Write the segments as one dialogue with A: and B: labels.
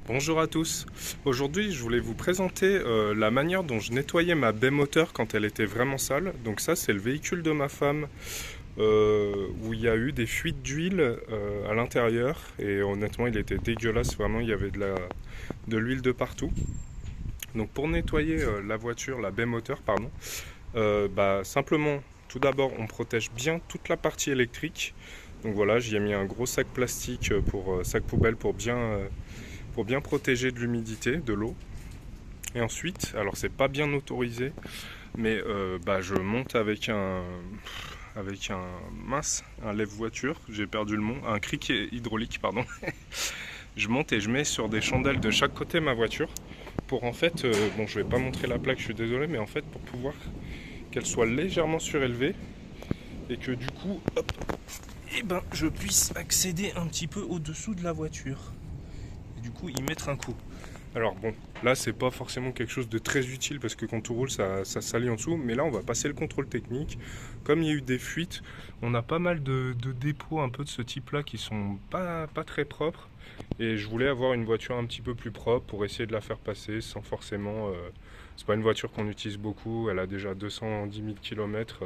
A: Bonjour à tous. Aujourd'hui, je voulais vous présenter la manière dont je nettoyais ma baie moteur quand elle était vraiment sale. Donc ça, c'est le véhicule de ma femme où il y a eu des fuites d'huile à l'intérieur et honnêtement, il était dégueulasse. Vraiment, il y avait de l'huile de partout. Donc pour nettoyer la voiture, la baie moteur, pardon, simplement, tout d'abord, on protège bien toute la partie électrique. Donc voilà, j'y ai mis un gros sac plastique sac poubelle pour bien protéger de l'humidité, de l'eau. Et ensuite, alors c'est pas bien autorisé, mais je monte avec un lève-voiture, j'ai perdu le mot, un cric hydraulique, pardon. Je monte et je mets sur des chandelles de chaque côté de ma voiture pour en fait, je vais pas montrer la plaque, je suis désolé, mais en fait pour pouvoir qu'elle soit légèrement surélevée et que du coup, hop, je puisse accéder un petit peu au-dessous de la voiture. Et du coup y mettre un coup. Alors bon, là c'est pas forcément quelque chose de très utile parce que quand on roule ça salit en dessous, mais là on va passer le contrôle technique. Comme il y a eu des fuites, on a pas mal de dépôts un peu de ce type là qui sont pas très propres et je voulais avoir une voiture un petit peu plus propre pour essayer de la faire passer sans forcément... c'est pas une voiture qu'on utilise beaucoup, elle a déjà 210 000 km.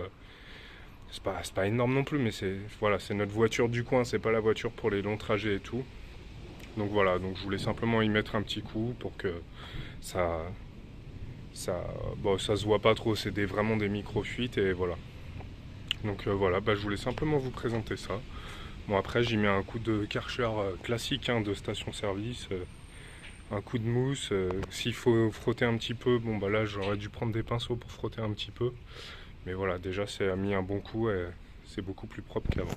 A: C'est pas énorme non plus, mais c'est notre voiture du coin, c'est pas la voiture pour les longs trajets et tout. Donc voilà, donc je voulais simplement y mettre un petit coup pour que ça se voit pas trop, c'est vraiment des micro-fuites et voilà. Donc je voulais simplement vous présenter ça. Bon après j'y mets un coup de Karcher classique de station-service, un coup de mousse. S'il faut frotter un petit peu, là j'aurais dû prendre des pinceaux pour frotter un petit peu. Mais voilà, déjà c'est mis un bon coup et c'est beaucoup plus propre qu'avant.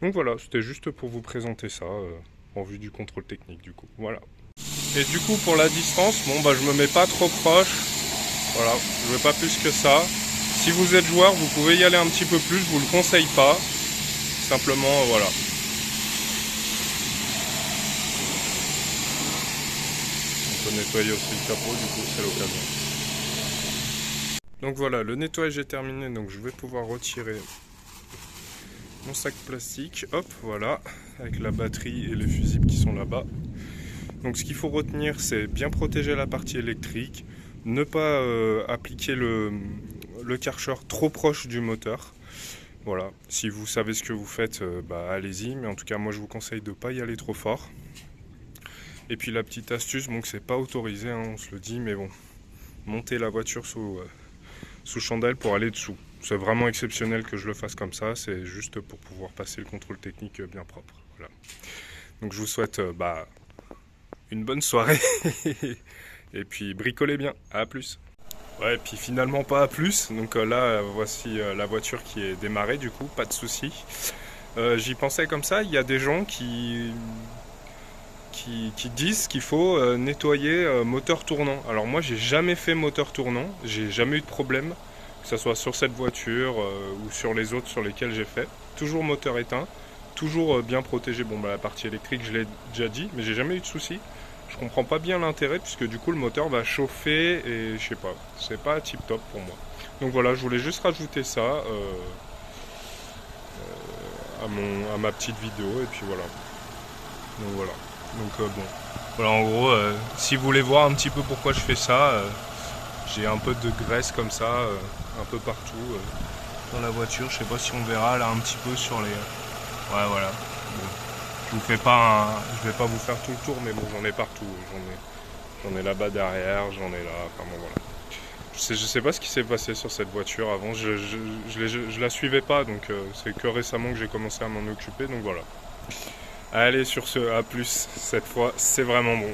A: Donc voilà, c'était juste pour vous présenter ça. En vue du contrôle technique du coup, voilà. Et du coup pour la distance, je me mets pas trop proche, voilà, je veux pas plus que ça. Si vous êtes joueur, vous pouvez y aller un petit peu plus, je vous le conseille pas, simplement voilà. On peut nettoyer aussi le capot, du coup c'est l'occasion. Donc voilà, le nettoyage est terminé, donc je vais pouvoir retirer mon sac plastique, hop, voilà, avec la batterie et les fusibles qui sont là-bas. Donc ce qu'il faut retenir, c'est bien protéger la partie électrique, ne pas appliquer le Karcher trop proche du moteur. Voilà, si vous savez ce que vous faites, allez-y, mais en tout cas moi je vous conseille de ne pas y aller trop fort. Et puis la petite astuce, que c'est pas autorisé, on se le dit, mais bon, monter la voiture sous chandelle pour aller dessous. C'est vraiment exceptionnel que je le fasse comme ça, c'est juste pour pouvoir passer le contrôle technique bien propre. Voilà. Donc je vous souhaite une bonne soirée et puis bricolez bien, à plus. Ouais, et puis finalement pas à plus, donc là voici la voiture qui est démarrée du coup, pas de souci. J'y pensais comme ça, il y a des gens qui disent qu'il faut nettoyer moteur tournant. Alors moi j'ai jamais fait moteur tournant, j'ai jamais eu de problème, que ce soit sur cette voiture ou sur les autres sur lesquelles j'ai fait. Toujours moteur éteint, toujours bien protégé. La partie électrique je l'ai déjà dit, mais j'ai jamais eu de soucis. Je comprends pas bien l'intérêt puisque du coup le moteur va chauffer et je sais pas, c'est pas tip top pour moi. Donc voilà, je voulais juste rajouter ça à ma petite vidéo et puis voilà. Donc voilà. Donc voilà, en gros, si vous voulez voir un petit peu pourquoi je fais ça, j'ai un peu de graisse comme ça, un peu partout dans la voiture. Je sais pas si on verra là un petit peu sur les. Ouais, voilà. Bon. Je vais pas vous faire tout le tour, mais bon, j'en ai partout. J'en ai là-bas derrière, j'en ai là. Enfin bon, voilà. Je sais pas ce qui s'est passé sur cette voiture avant. Je la suivais pas, donc c'est que récemment que j'ai commencé à m'en occuper. Donc voilà. Allez, sur ce, à plus. Cette fois, c'est vraiment bon.